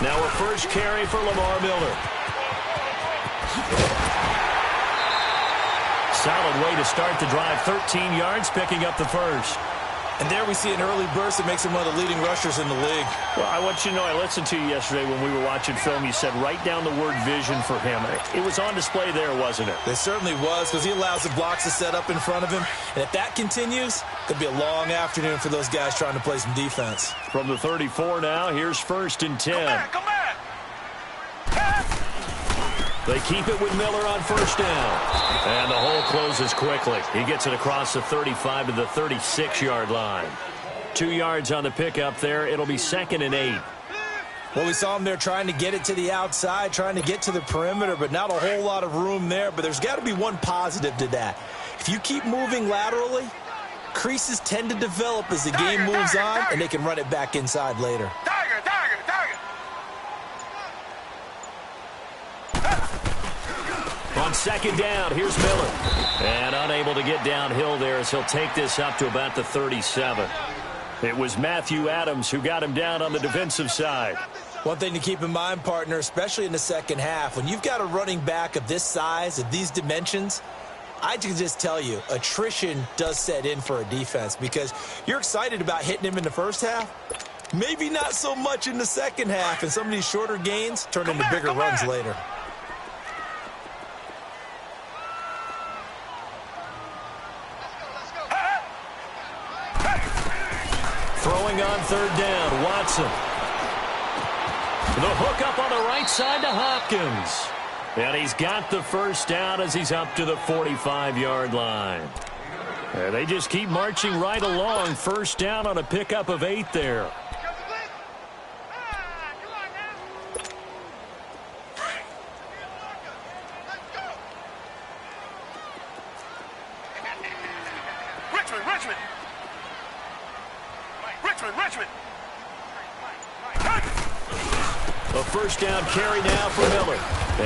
Now a first carry for Lamar Miller. Solid way to start the drive. 13 yards, picking up the first. And there we see an early burst that makes him one of the leading rushers in the league. Well, I want you to know, I listened to you yesterday when we were watching film. You said write down the word vision for him. It was on display there, wasn't it? It certainly was, because he allows the blocks to set up in front of him. And if that continues, could be a long afternoon for those guys trying to play some defense. From the 34 now, here's 1st and 10. Come back. They keep it with Miller on first down. And the hole closes quickly. He gets it across the 35 to the 36-yard line. 2 yards on the pickup there. It'll be 2nd and 8. Well, we saw him there trying to get it to the outside, trying to get to the perimeter, but not a whole lot of room there. But there's got to be one positive to that. If you keep moving laterally, creases tend to develop as the game moves on, and they can run it back inside later. On 2nd down, here's Miller. And unable to get downhill there as he'll take this up to about the 37. It was Matthew Adams who got him down on the defensive side. One thing to keep in mind, partner, especially in the second half, when you've got a running back of this size, of these dimensions, I can just tell you, attrition does set in for a defense because you're excited about hitting him in the first half. Maybe not so much in the second half, and some of these shorter gains turn into bigger runs later. Throwing on 3rd down, Watson. The hook up on the right side to Hopkins. And he's got the first down as he's up to the 45-yard line. And they just keep marching right along. First down on a pickup of 8 there. Richmond. A first down carry now for Miller.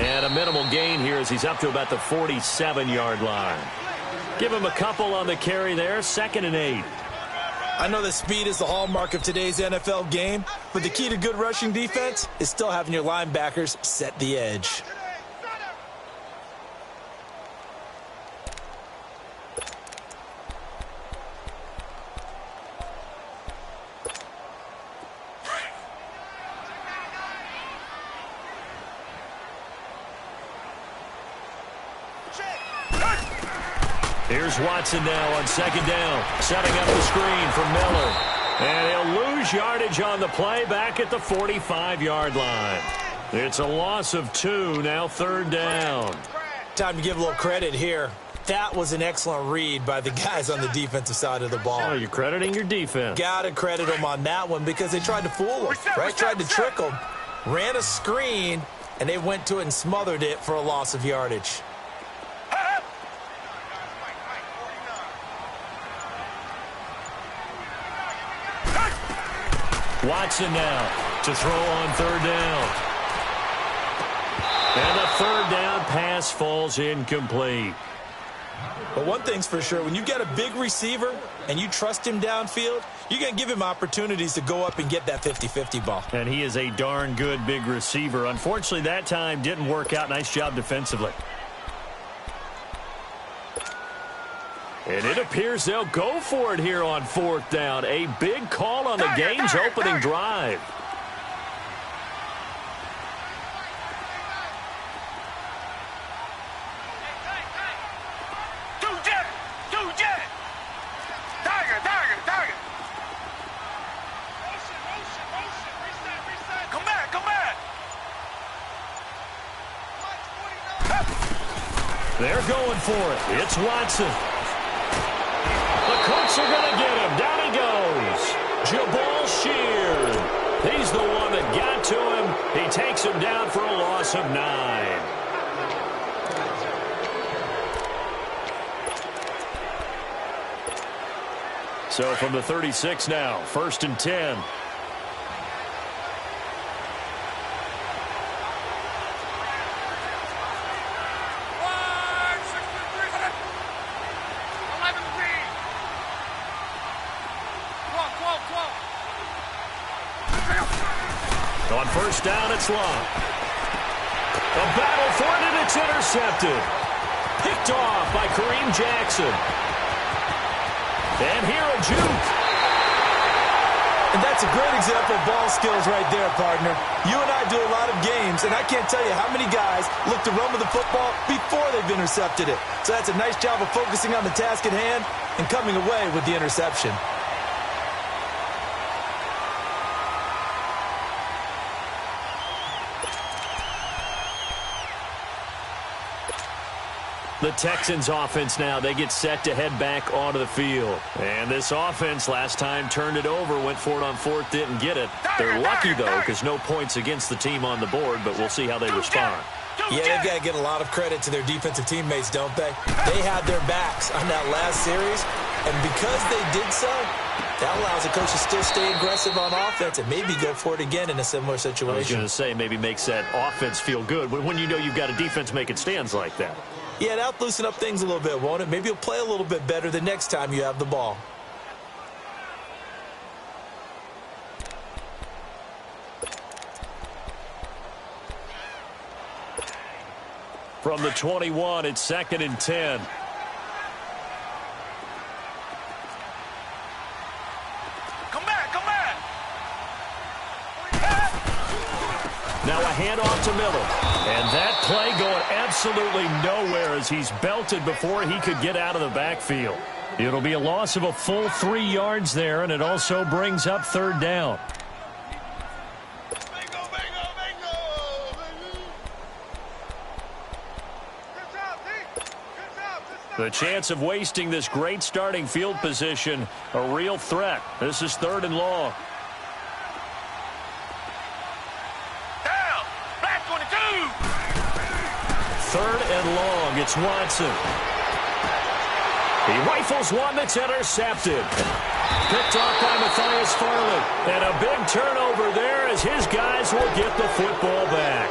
And a minimal gain here as he's up to about the 47-yard line. Give him a couple on the carry there. 2nd and 8. I know that speed is the hallmark of today's NFL game, but the key to good rushing defense is still having your linebackers set the edge. Here's Watson now on 2nd down, setting up the screen for Miller. And he'll lose yardage on the play back at the 45-yard line. It's a loss of 2, now 3rd down. Time to give a little credit here. That was an excellent read by the guys on the defensive side of the ball. Oh, you're crediting your defense. Got to credit them on that one because they tried to fool them, right? Tried to trick them, ran a screen, and they went to it and smothered it for a loss of yardage. Watson now to throw on 3rd down. And the 3rd down pass falls incomplete. But one thing's for sure, when you get a big receiver and you trust him downfield, you're going to give him opportunities to go up and get that 50-50 ball. And he is a darn good big receiver. Unfortunately, that time didn't work out. Nice job defensively. And it appears they'll go for it here on 4th down. A big call on the game's opening drive. They're going for it. It's Watson. The Colts are going to get him. Down he goes. Jabal Sheard. He's the one that got to him. He takes him down for a loss of 9. So from the 36 now, 1st and 10. On first down, it's long. A battle for it, and it's intercepted. Picked off by Kareem Jackson. And here a juke. And that's a great example of ball skills right there, partner. You and I do a lot of games, and I can't tell you how many guys look to run with the football before they've intercepted it. So that's a nice job of focusing on the task at hand and coming away with the interception. The Texans offense now, they get set to head back onto the field. And this offense last time turned it over, went for it on fourth, didn't get it. They're lucky, though, because no points against the team on the board, but we'll see how they respond. Yeah, they've got to get a lot of credit to their defensive teammates, don't they? They had their backs on that last series, and because they did so, that allows the coach to still stay aggressive on offense and maybe go for it again in a similar situation. I was going to say, maybe makes that offense feel good when you know you've got a defense making stands like that. Yeah, that'll loosen up things a little bit, won't it? Maybe you'll play a little bit better the next time you have the ball. From the 21, it's 2nd and 10. Come back. Now a handoff to Miller. And that play going absolutely nowhere as he's belted before he could get out of the backfield. It'll be a loss of a full 3 yards there, and it also brings up 3rd down. The chance of wasting this great starting field position, a real threat. This is 3rd and long. Down. Black 22. 3rd and long. It's Watson. He rifles one that's intercepted. Picked off by Matthias Farley. And a big turnover there as his guys will get the football back.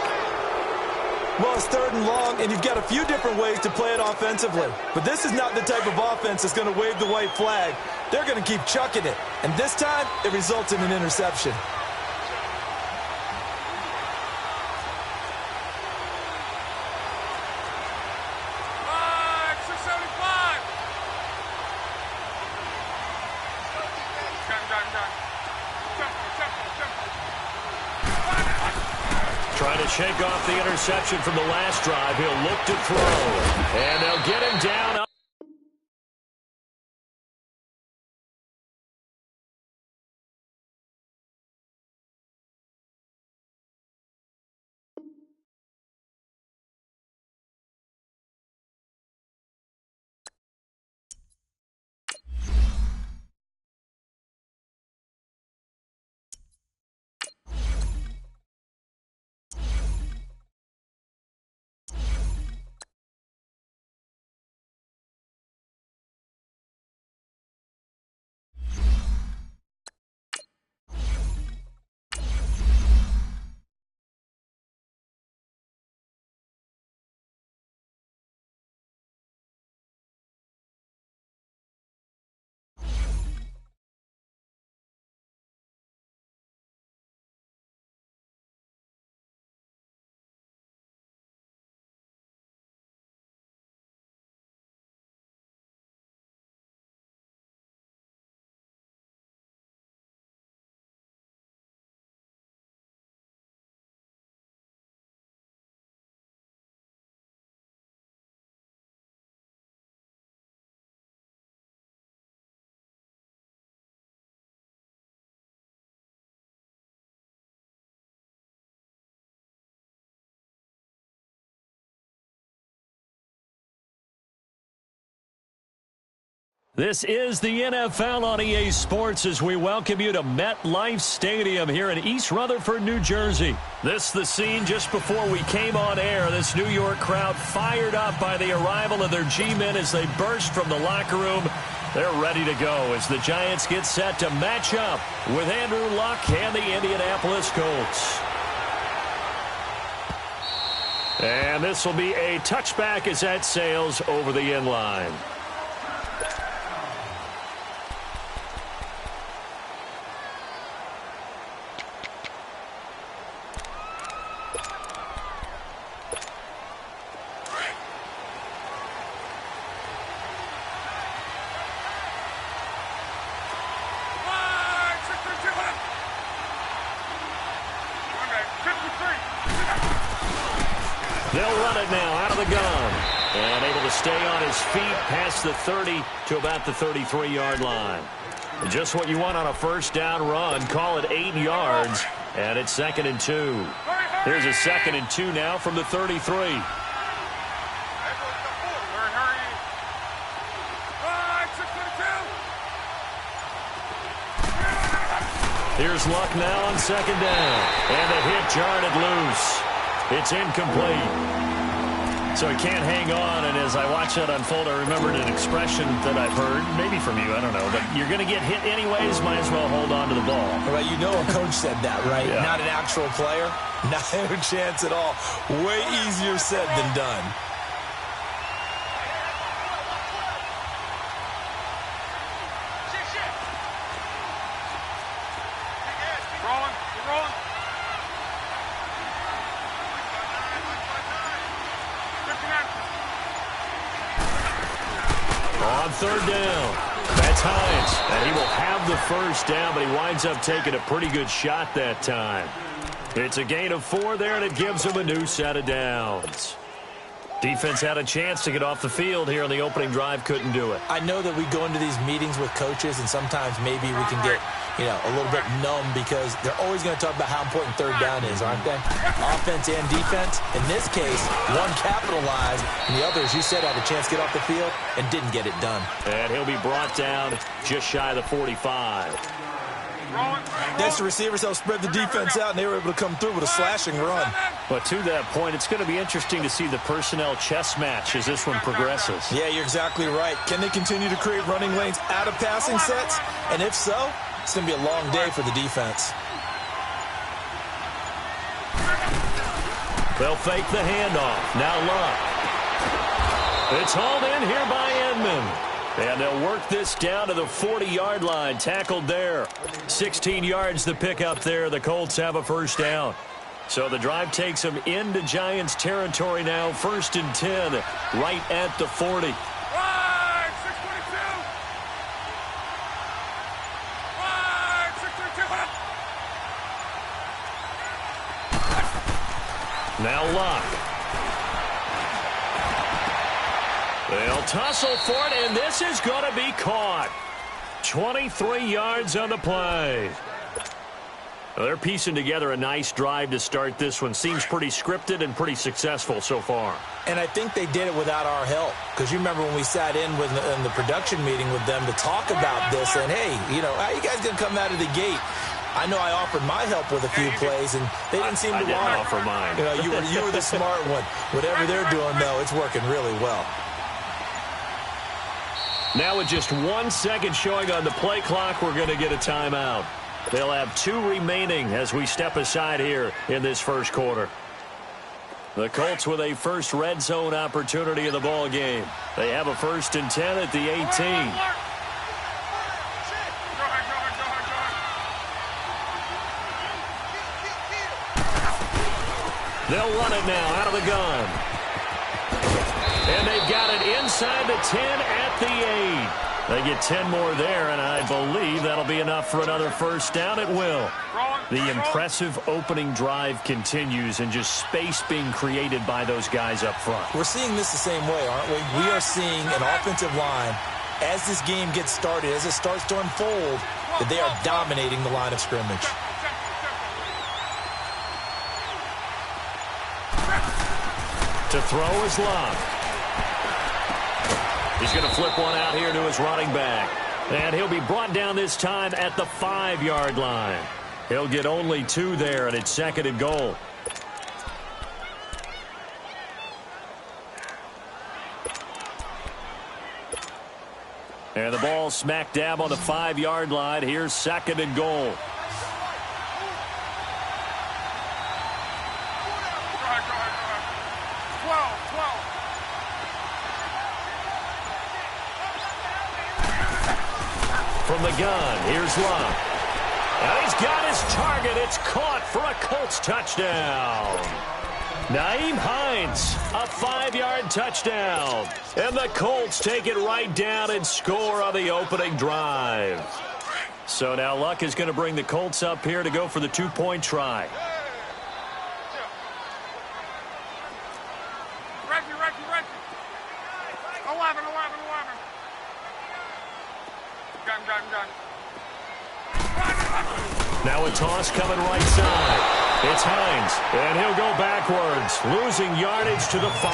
Well, it's 3rd and long, and you've got a few different ways to play it offensively. But this is not the type of offense that's going to wave the white flag. They're going to keep chucking it. And this time, it results in an interception. Trying to shake off the interception from the last drive. He'll look to throw. And they'll get him down. This is the NFL on EA Sports as we welcome you to MetLife Stadium here in East Rutherford, New Jersey. This the scene just before we came on air. This New York crowd fired up by the arrival of their G-men as they burst from the locker room. They're ready to go as the Giants get set to match up with Andrew Luck and the Indianapolis Colts. And this will be a touchback as that sails over the end line. They'll run it now out of the gun. And able to stay on his feet past the 30 to about the 33-yard line. Just what you want on a first down run. Call it 8 yards. And it's 2nd and 2. Here's a 2nd and 2 now from the 33. Here's Luck now on 2nd down. And the hit jarred loose. It's incomplete. So he can't hang on, and as I watch that unfold, I remembered an expression that I've heard, maybe from you, I don't know, but you're going to get hit anyways, might as well hold on to the ball. Right, you know a coach said that, right? Yeah. Not an actual player. Not a chance at all. Way easier said than done. On 3rd down, that's Hines, and he will have the first down, but he winds up taking a pretty good shot that time. It's a gain of 4 there, and it gives him a new set of downs. Defense had a chance to get off the field here on the opening drive, couldn't do it. I know that we go into these meetings with coaches, and sometimes maybe we can get, a little bit numb because they're always going to talk about how important 3rd down is, aren't they? Offense and defense. In this case, one capitalized, and the other, as you said, had a chance to get off the field and didn't get it done. And he'll be brought down just shy of the 45. Next, the receivers helped spread the defense out, and they were able to come through with a slashing run. But to that point, it's going to be interesting to see the personnel chess match as this one progresses. Yeah, you're exactly right. Can they continue to create running lanes out of passing sets? And if so, it's going to be a long day for the defense. They'll fake the handoff. Now Luck. It's hauled in here by Edmond. And they'll work this down to the 40-yard line. Tackled there. 16 yards to pick up there. The Colts have a first down. So the drive takes them into Giants territory now. 1st and 10, right at the 40. Right, 622. Right, 622. Now Luck. They'll tussle for it, and this is going to be caught. 23 yards on the play. Well, they're piecing together a nice drive to start this one. Seems pretty scripted and pretty successful so far. And I think they did it without our help. Because you remember when we sat in the production meeting with them to talk about this, and hey, how you guys going to come out of the gate? I know I offered my help with a few plays, and they didn't seem to want to offer mine. You were the smart one. Whatever they're doing, though, it's working really well. Now with just 1 second showing on the play clock, we're going to get a timeout. They'll have 2 remaining as we step aside here in this first quarter. The Colts with a first red zone opportunity in the ball game. They have a 1st and 10 at the 18. They'll run it now out of the gun. And they've got it inside the 10 at the 8. They get 10 more there, and I believe that'll be enough for another first down. It will. The impressive opening drive continues, and just space being created by those guys up front. We're seeing this the same way, aren't we? We are seeing an offensive line, as this game gets started, as it starts to unfold, that they are dominating the line of scrimmage. To throw is Luck. He's going to flip one out here to his running back. And he'll be brought down this time at the 5-yard line. He'll get only 2 there, and it's 2nd and goal. And the ball smack dab on the 5-yard line. Here's 2nd and goal. From the gun, here's Luck. And he's got his target. It's caught for a Colts touchdown. Nyheim Hines, a 5-yard touchdown. And the Colts take it right down and score on the opening drive. So now Luck is going to bring the Colts up here to go for the 2-point try. a toss coming right side. It's Hines, and he'll go backwards, losing yardage to the 5.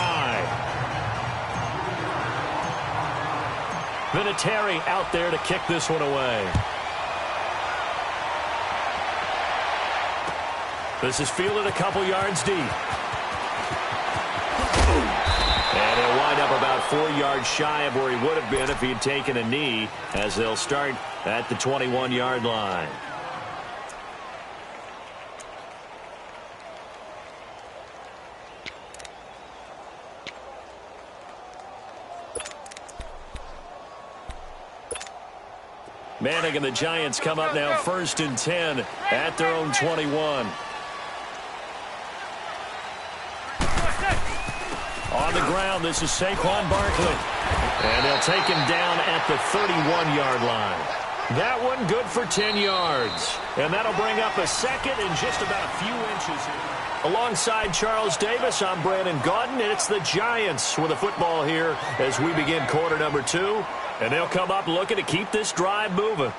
Vinatieri out there to kick this one away. This is fielded a couple yards deep. And he'll wind up about 4 yards shy of where he would have been if he had taken a knee, as they'll start at the 21-yard line. Manning and the Giants come up now 1st and 10 at their own 21. On the ground, this is Saquon Barkley. And they'll take him down at the 31-yard line. That one good for 10 yards. And that'll bring up a second in just about a few inches here. Alongside Charles Davis, I'm Brandon Gaudin, and it's the Giants with the football here as we begin quarter number 2. And they'll come up looking to keep this drive moving.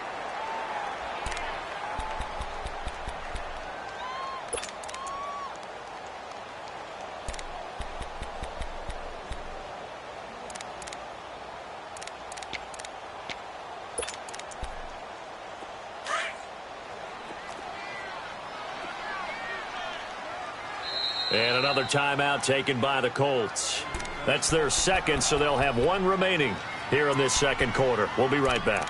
And another timeout taken by the Colts. That's their second, so they'll have one remaining here in this second quarter. We'll be right back.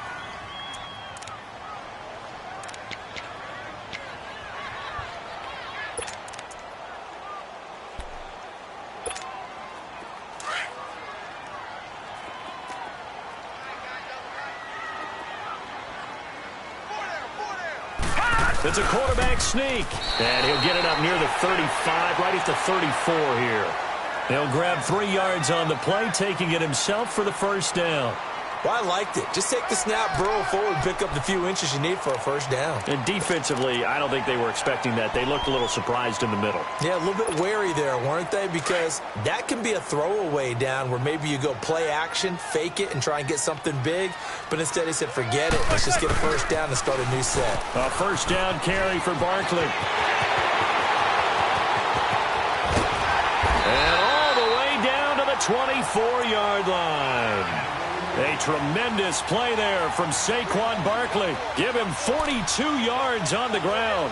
It's a quarterback sneak, and he'll get it up near the 35, right at the 34 here. He'll grab 3 yards on the play, taking it himself for the first down. Well, I liked it. Just take the snap, burrow forward, pick up the few inches you need for a first down. And defensively, I don't think they were expecting that. They looked a little surprised in the middle. Yeah, a little bit wary there, weren't they? Because that can be a throwaway down where maybe you go play action, fake it, and try and get something big. But instead, he said, forget it. Let's just get a first down and start a new set. A first down carry for Barkley. And all the way down to the 24-yard line. A tremendous play there from Saquon Barkley. Give him 42 yards on the ground.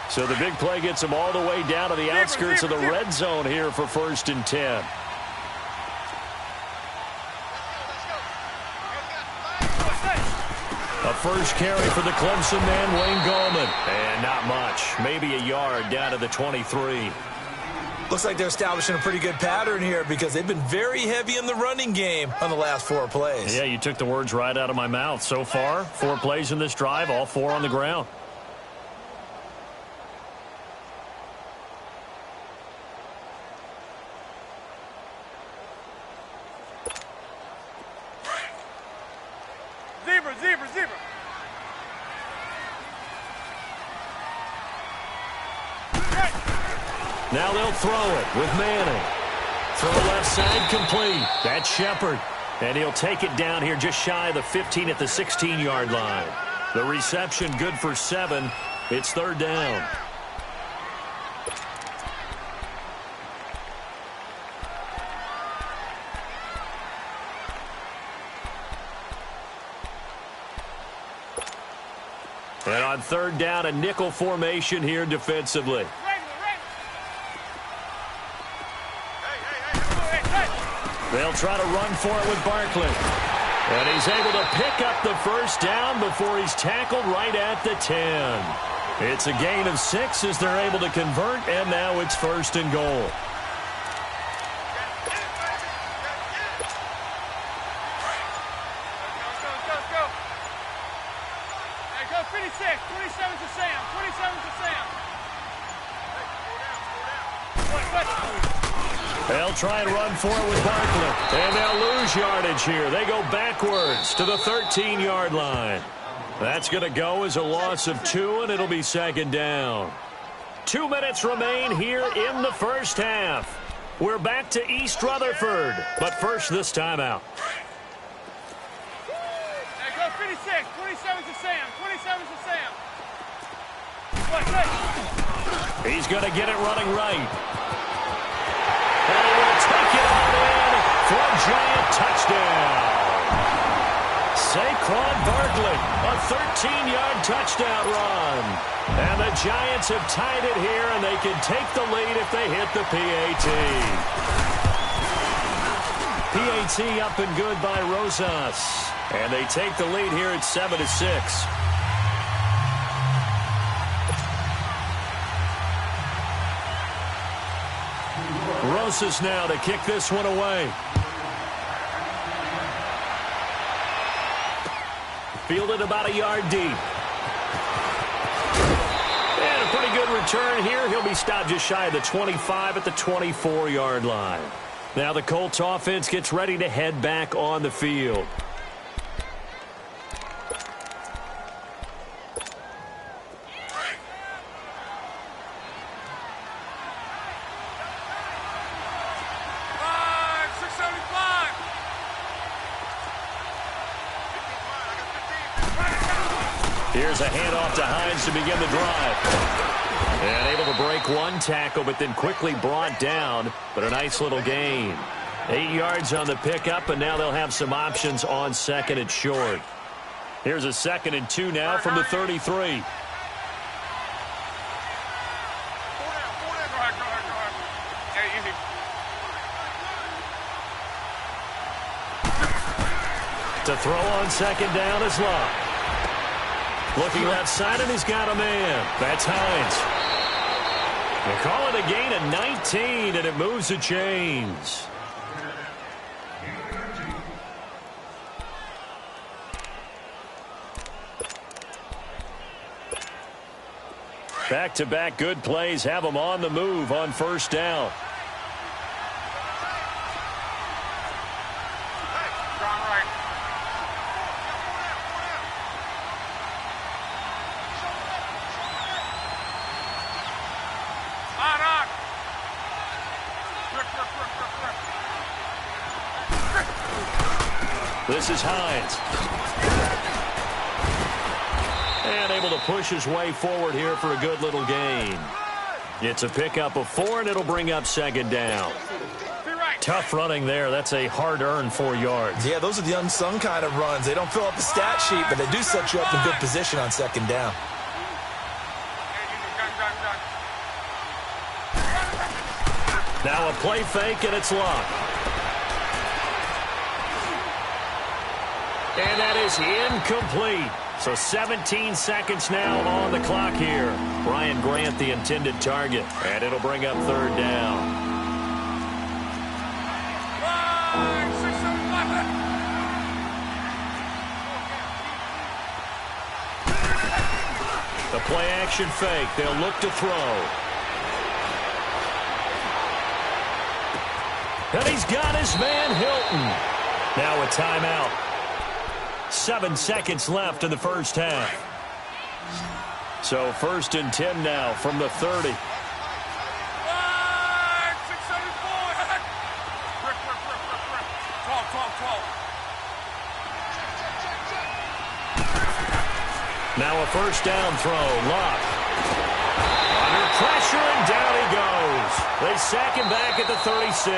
So the big play gets him all the way down to the outskirts of the red zone here for 1st and 10. A first carry for the Clemson man, Wayne Gallman. And not much. Maybe a yard down to the 23. Looks like they're establishing a pretty good pattern here because they've been very heavy in the running game on the last 4 plays. Yeah, you took the words right out of my mouth. So far, 4 plays in this drive, all 4 on the ground. Zebra. Now they'll throw it with Manning. Throw left side complete. That's Shepard. And he'll take it down here just shy of the 15 at the 16-yard line. The reception good for 7. It's 3rd down. And on 3rd down, a nickel formation here defensively. They'll try to run for it with Barkley. And he's able to pick up the first down before he's tackled right at the 10. It's a gain of 6 as they're able to convert, and now it's 1st and goal. They'll try and run for it with Barkley. And they'll lose yardage here. They go backwards to the 13-yard line. That's going to go as a loss of 2, and it'll be 2nd down. 2 minutes remain here in the first half. We're back to East Rutherford, but first this timeout. Hey, go 56. 27's to Sam. 27's to Sam. He's going to get it running right. And he will take it on in for a giant touchdown. Saquon Barkley, a 13-yard touchdown run. And the Giants have tied it here, and they can take the lead if they hit the PAT. PAT up and good by Rosas. And they take the lead here at 7-6. Rosas now to kick this one away. Fielded about a yard deep. And a pretty good return here. He'll be stopped just shy of the 25 at the 24-yard line. Now the Colts offense gets ready to head back on the field. Here's a handoff to Hines to begin the drive. And able to break one tackle, but then quickly brought down. But a nice little gain. 8 yards on the pickup, and now they'll have some options on second and short. Here's a 2nd and 2 now from the 33. To throw on 2nd down is Locke. Looking left side, and he's got a man. That's Hines. They call it a gain of 19, and it moves the chains. Back-to-back good plays have them on the move on first down. This is Hines. And able to push his way forward here for a good little gain. It's a pickup of 4, and it'll bring up 2nd down. Tough running there. That's a hard-earned 4 yards. Yeah, those are the unsung kind of runs. They don't fill up the stat sheet, but they do set you up in good position on 2nd down. Now a play fake, and it's Locke. And that is incomplete. So 17 seconds now on the clock here. Ryan Grant, the intended target. And it'll bring up 3rd down. The play action fake. They'll look to throw. And he's got his man Hilton. Now a timeout. 7 seconds left in the first half. So 1st and 10 now from the 30. Now a first down throw. Locke. Under pressure, and down he goes. They sack him back at the 36.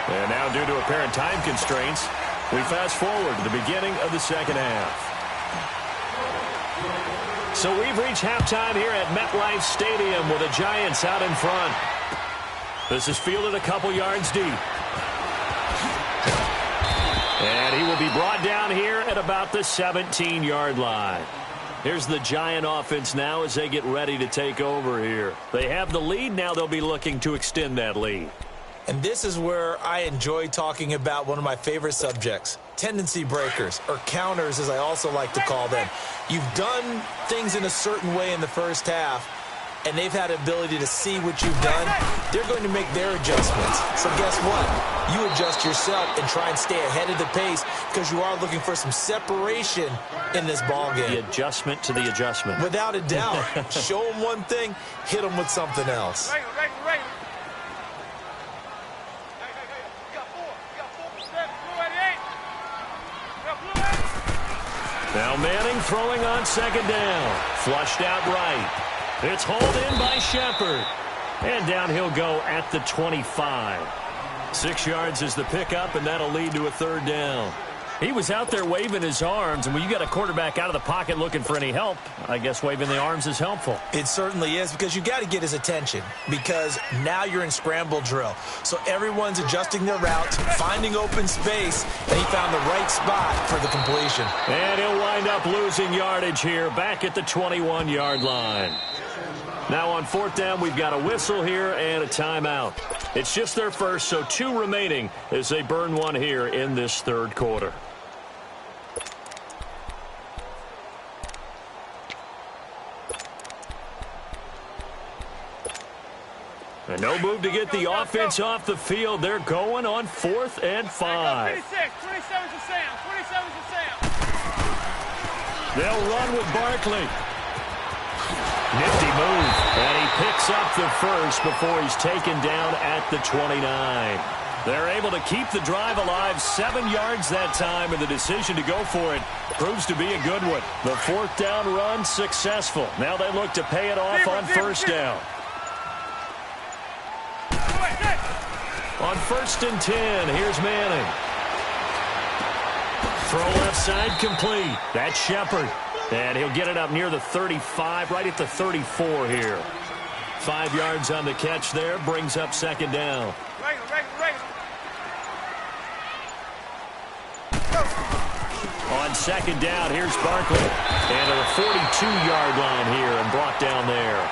And now, due to apparent time constraints, we fast forward to the beginning of the 2nd half. So we've reached halftime here at MetLife Stadium with the Giants out in front. This is fielded a couple yards deep. And he will be brought down here at about the 17-yard line. Here's the Giant offense now as they get ready to take over here. They have the lead. Now they'll be looking to extend that lead. And this is where I enjoy talking about one of my favorite subjects, tendency breakers, or counters as I also like to call them. You've done things in a certain way in the first half, and they've had the ability to see what you've done. They're going to make their adjustments. So guess what? You adjust yourself and try and stay ahead of the pace because you are looking for some separation in this ball game. The adjustment to the adjustment. Without a doubt. Show them one thing, hit them with something else. Now Manning throwing on second down. Flushed out right. It's hauled in by Shepard. And down he'll go at the 25. 6 yards is the pickup, and that'll lead to a third down. He was out there waving his arms, and when you got a quarterback out of the pocket looking for any help, I guess waving the arms is helpful. It certainly is, because you got to get his attention, because now you're in scramble drill. So everyone's adjusting their routes, finding open space, and he found the right spot for the completion. And he'll wind up losing yardage here, back at the 21-yard line. Now on fourth down, we've got a whistle here and a timeout. It's just their first, so 2 remaining as they burn one here in this third quarter. And no move to get the offense off the field. They're going on 4th and 5. 26, 27's a Sam, 27's a Sam. They'll run with Barkley. Nifty move, and he picks up the first before he's taken down at the 29. They're able to keep the drive alive, 7 yards that time, and the decision to go for it proves to be a good one. The 4th down run successful. Now they look to pay it off on first down. On 1st and 10, here's Manning. Throw left side complete. That's Shepard. And he'll get it up near the 35, right at the 34 here. 5 yards on the catch there, brings up second down. On second down, here's Barkley. And to the 42-yard line here and brought down there.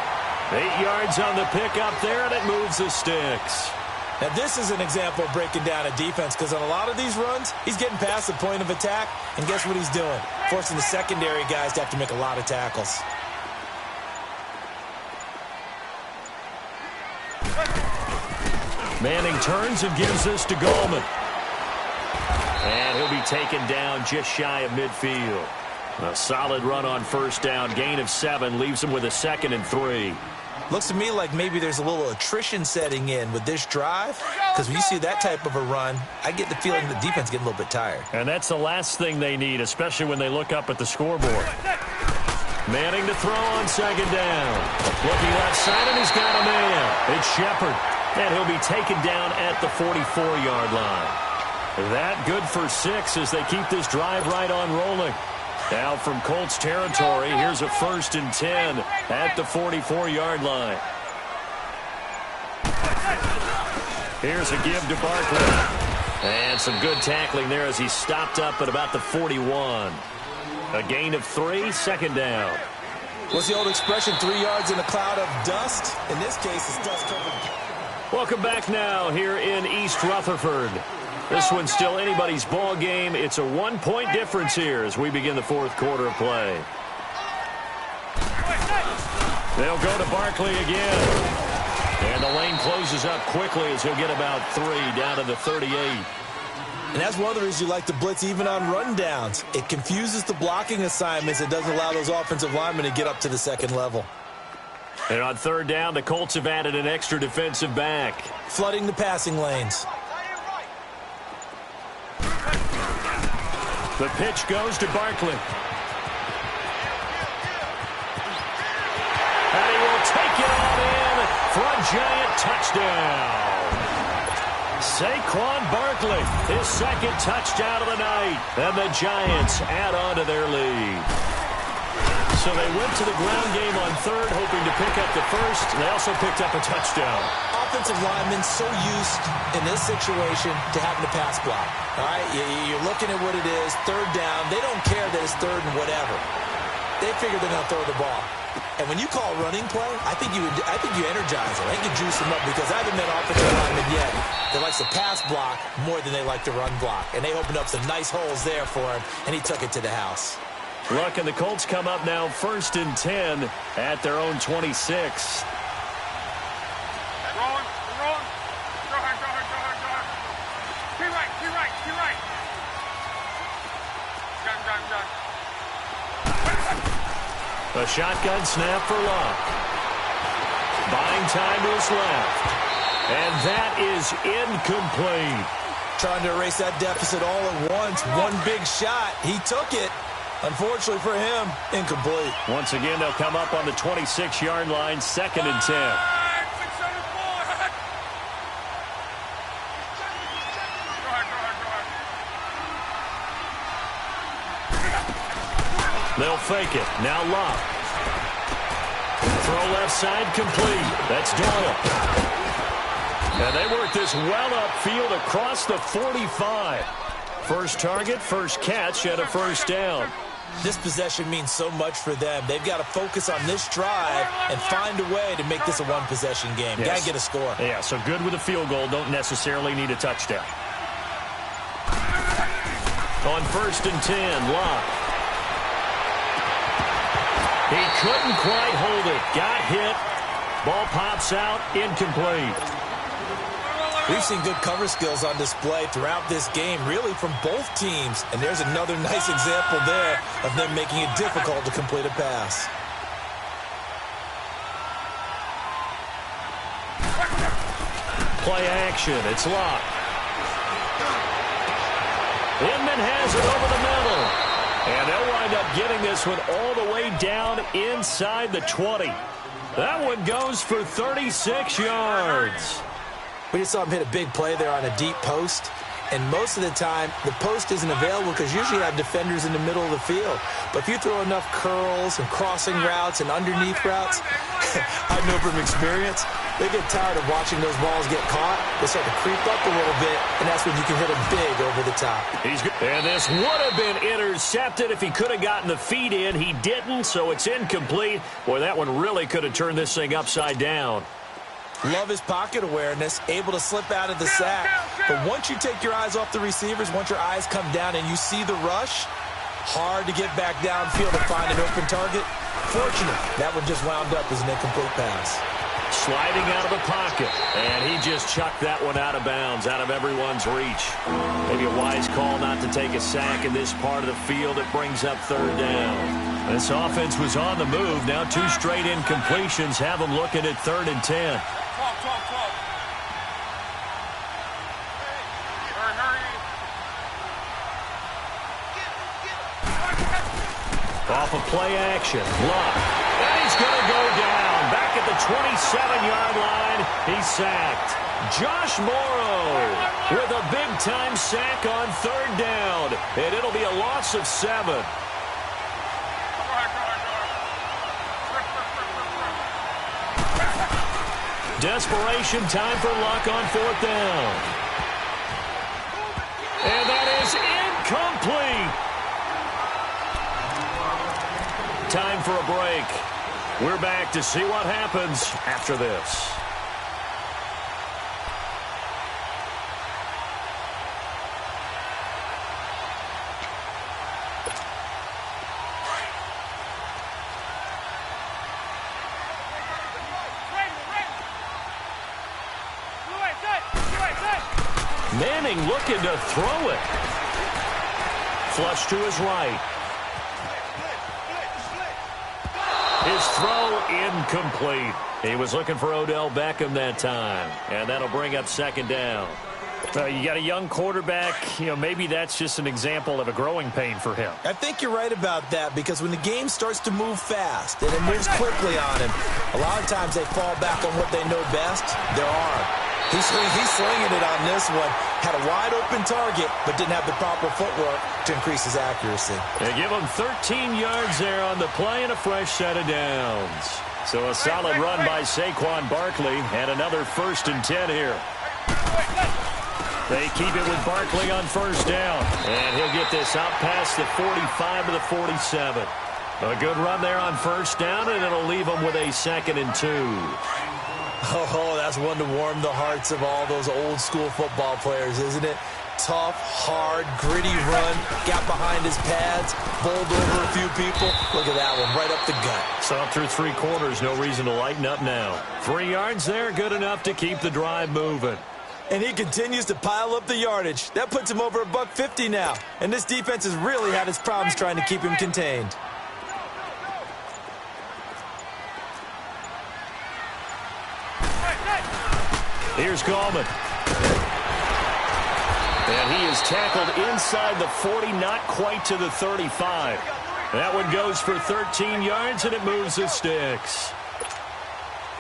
8 yards on the pickup there, and it moves the sticks. Now, this is an example of breaking down a defense, because on a lot of these runs, he's getting past the point of attack, and guess what he's doing? Forcing the secondary guys to have to make a lot of tackles. Manning turns and gives this to Gallman. And he'll be taken down just shy of midfield. A solid run on first down, gain of 7, leaves him with a 2nd and 3. Looks to me like maybe there's a little attrition setting in with this drive, because when you see that type of a run, I get the feeling the defense getting a little bit tired. And that's the last thing they need, especially when they look up at the scoreboard. Manning to throw on second down. Looking left side, and he's got a man. It's Shepard, and he'll be taken down at the 44-yard line. That good for 6 as they keep this drive right on rolling. Now from Colts territory, here's a 1st and 10 at the 44-yard line. Here's a give to Barkley. And some good tackling there as he stopped up at about the 41. A gain of 3, second down. What's the old expression, 3 yards in a cloud of dust? In this case, it's dust covered. Welcome back now here in East Rutherford. This one's still anybody's ball game. It's a 1-point difference here as we begin the 4th quarter of play. They'll go to Barkley again. And the lane closes up quickly as he'll get about 3 down to the 38. And that's one of the reasons you like to blitz even on rundowns. It confuses the blocking assignments. It doesn't allow those offensive linemen to get up to the second level. And on 3rd down, the Colts have added an extra defensive back. Flooding the passing lanes. The pitch goes to Barkley. And he will take it all in for a giant touchdown. Saquon Barkley, his 2nd touchdown of the night. And the Giants add on to their lead. So they went to the ground game on 3rd, hoping to pick up the 1st. They also picked up a touchdown. Offensive linemen so used in this situation to having to pass block. All right, you're looking at what it is, 3rd down. They don't care that it's 3rd and whatever. They figure they're going to throw the ball. And when you call a running play, I think you energize them. I think you juice them up, because I haven't met offensive linemen yet that likes to pass block more than they like to run block. And they opened up some nice holes there for him, and he took it to the house. Look, and the Colts come up now 1st and 10 at their own 26. A shotgun snap for Luck. Buying time to his left. And that is incomplete. Trying to erase that deficit all at once. One big shot. He took it, Unfortunately for him, incomplete. Once again, they'll come up on the 26-yard line, 2nd and 10. They'll fake it. Now Love. Throw left side complete. That's Doyle. And they work this well upfield across the 45. First target, first catch, and a first down. This possession means so much for them. They've got to focus on this drive and find a way to make this a one-possession game. Yes. Got to get a score. Yeah, so good with a field goal. Don't necessarily need a touchdown. On 1st and 10, Love. He couldn't quite hold it. Got hit. Ball pops out. Incomplete. We've seen good cover skills on display throughout this game, really from both teams. And there's another nice example there of them making it difficult to complete a pass. Play action. It's Locke. Inman has it over the middle. And they'll wind up getting this one all the way down inside the 20. That one goes for 36 yards. We just saw him hit a big play there on a deep post. And most of the time, the post isn't available because usually you have defenders in the middle of the field. But if you throw enough curls and crossing routes and underneath routes, I know from experience, they get tired of watching those balls get caught. They start to creep up a little bit, and that's when you can hit them big over the top. And this would have been intercepted if he could have gotten the feet in. He didn't, so it's incomplete. Boy, that one really could have turned this thing upside down. Love his pocket awareness, able to slip out of the sack. But once you take your eyes off the receivers, once your eyes come down and you see the rush, hard to get back downfield to find an open target. Fortunate, that one just wound up as an incomplete pass. Sliding out of the pocket, and he just chucked that one out of bounds, out of everyone's reach. Maybe a wise call not to take a sack in this part of the field. It brings up 3rd down. This offense was on the move. Now 2 straight incompletions have them looking at 3rd and 10. Off of play action. Luck. And he's going to go down. Back at the 27-yard line. He's sacked. Josh Morrow with a big-time sack on 3rd down. And it'll be a loss of 7. Desperation time for Luck on 4th down. And that is incomplete. Time for a break. We're back to see what happens after this. Manning looking to throw it. Flush to his right. His throw incomplete. He was looking for Odell Beckham that time. And that'll bring up 2nd down. You got a young quarterback. Maybe that's just an example of a growing pain for him. I think you're right about that because when the game starts to move fast and it moves quickly on him, a lot of times they fall back on what they know best, their arm. He's slinging it on this one. Had a wide-open target, but didn't have the proper footwork to increase his accuracy. They give him 13 yards there on the play and a fresh set of downs. So a solid run by Saquon Barkley and another 1st and 10 here. They keep it with Barkley on 1st down. And he'll get this out past the 45 to the 47. A good run there on 1st down, and it'll leave him with a 2nd and 2. Oh, that's one to warm the hearts of all those old-school football players, isn't it? Tough, hard, gritty run, got behind his pads, bowled over a few people. Look at that one, right up the gut. So up through 3 quarters, no reason to lighten up now. 3 yards there, good enough to keep the drive moving. And he continues to pile up the yardage. That puts him over $150 now. And this defense has really had its problems trying to keep him contained. Here's Gallman. And he is tackled inside the 40, not quite to the 35. That one goes for 13 yards, and it moves the sticks.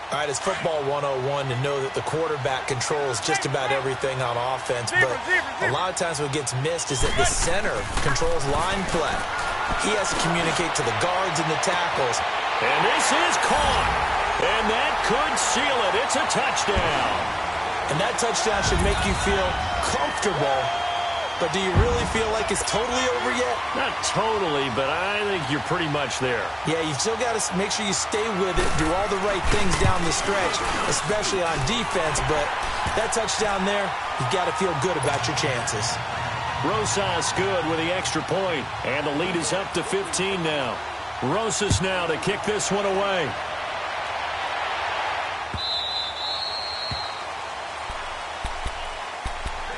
All right, it's football 101 to know that the quarterback controls just about everything on offense, but a lot of times what gets missed is that the center controls line play. He has to communicate to the guards and the tackles. And this is caught, and that could seal it. It's a touchdown. And that touchdown should make you feel comfortable, but do you really feel like it's totally over yet? Not totally, but I think you're pretty much there. Yeah, you still got to make sure you stay with it, do all the right things down the stretch, especially on defense, but that touchdown there, you got to feel good about your chances. Rosas good with the extra point, and the lead is up to 15 now. Rosas now to kick this one away.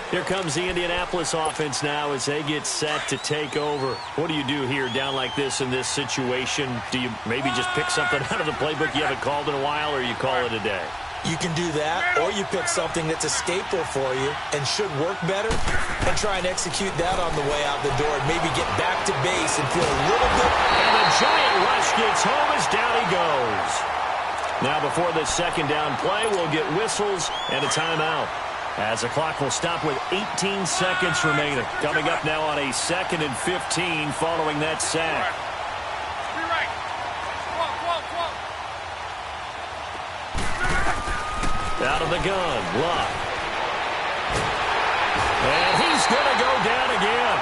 Here comes the Indianapolis offense now as they get set to take over. What do you do here down like this in this situation? Do you maybe just pick something out of the playbook you haven't called in a while, or you call it a day? You can do that, or you pick something that's a staple for you and should work better and try and execute that on the way out the door and maybe get back to base and feel a little bit. And the giant rush gets home as down he goes. Now before this second down play, we'll get whistles and a timeout, as the clock will stop with 18 seconds remaining. Coming up now on a 2nd and 15 following that sack. Out of the gun, Luck. And he's going to go down again.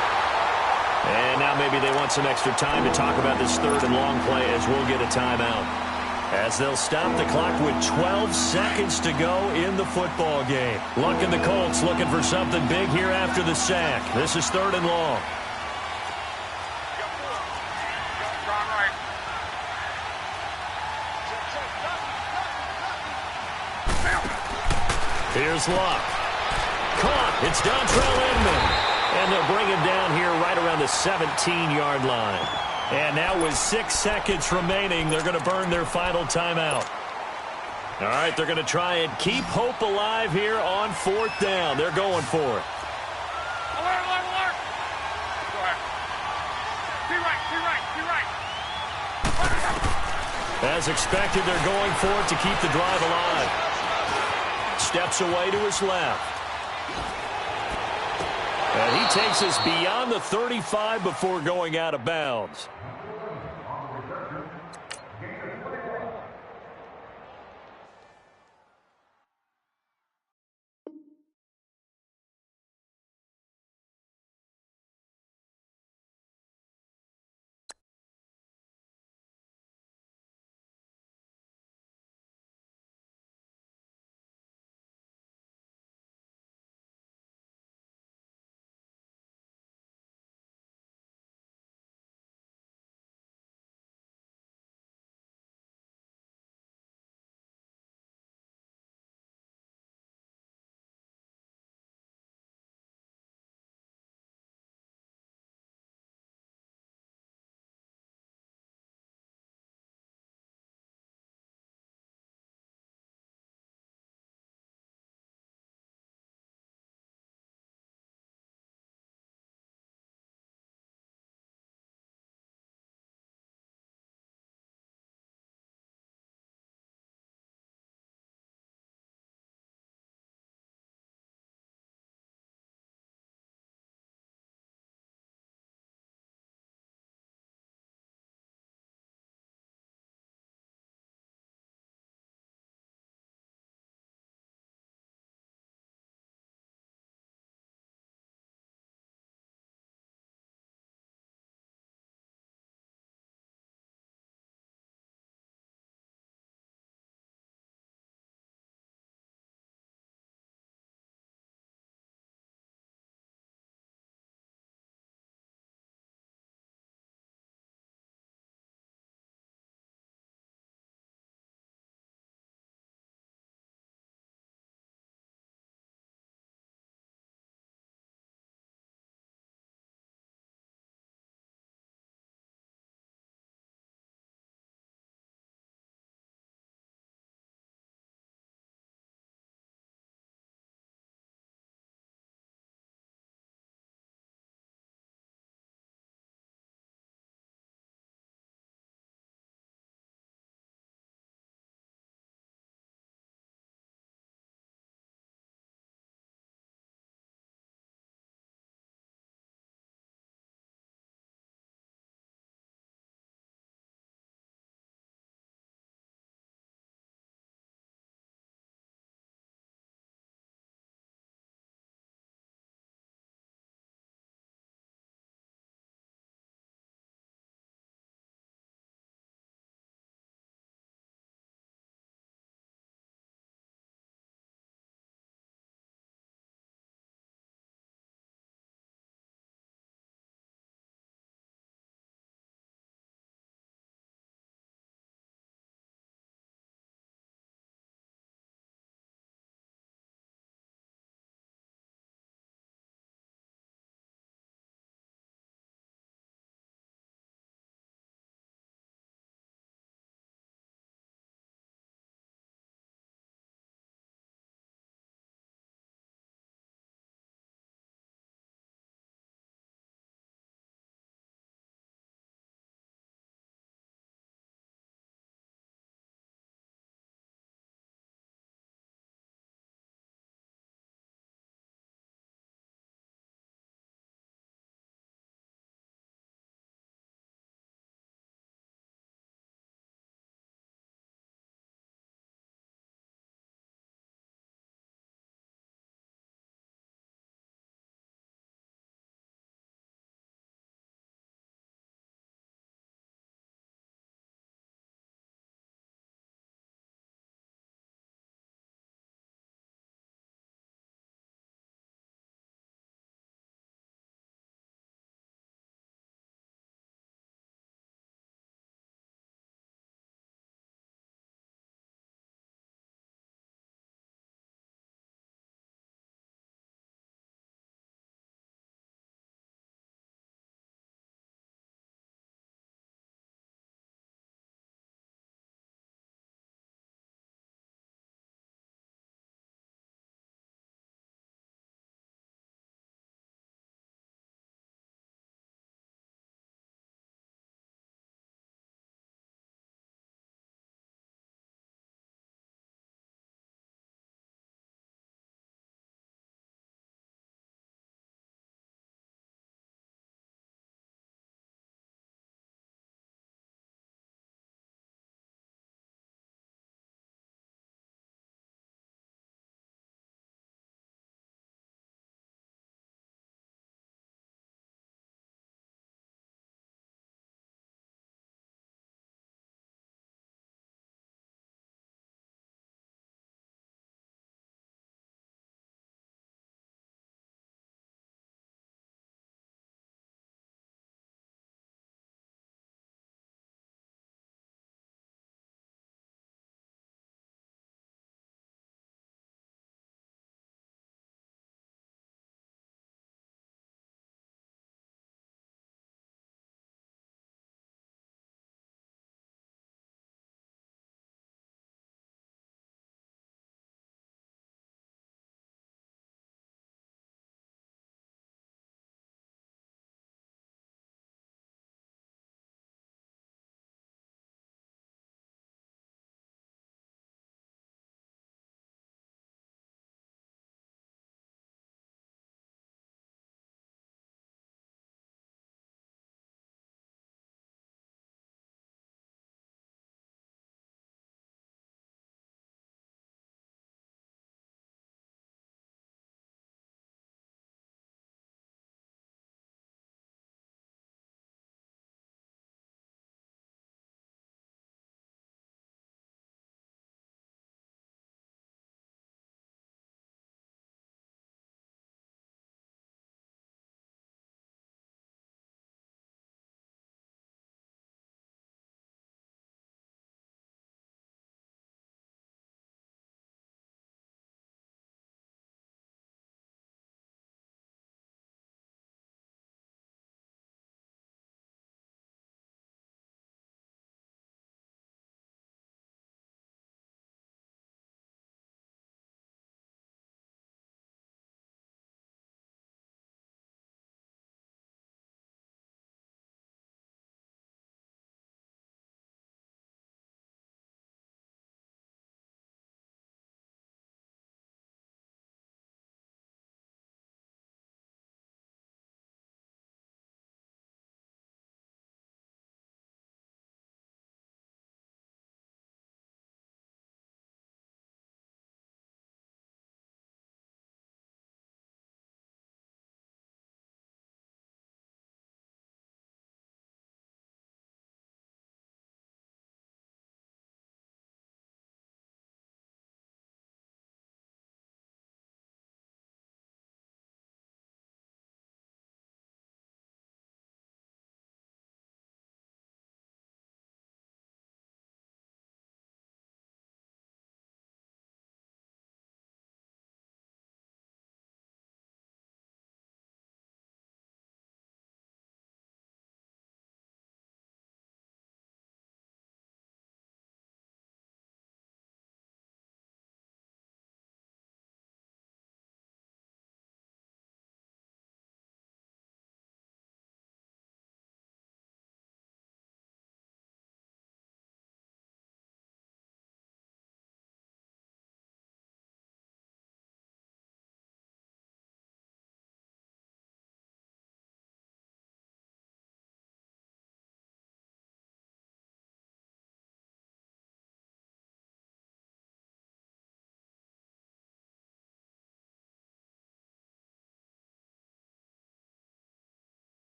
And now maybe they want some extra time to talk about this 3rd and long play as we'll get a timeout, as they'll stop the clock with 12 seconds to go in the football game. Luck and the Colts looking for something big here after the sack. This is 3rd and long. Here's Luck. Caught. It's Dontrell Inman. And they'll bring him down here right around the 17-yard line. And now with 6 seconds remaining, they're going to burn their final timeout. All right, they're going to try and keep hope alive here on 4th down. They're going for it. Alert, alert, alert. Go ahead. Be right, be right, be right. As expected, they're going for it to keep the drive alive. Steps away to his left. And he takes us beyond the 35 before going out of bounds.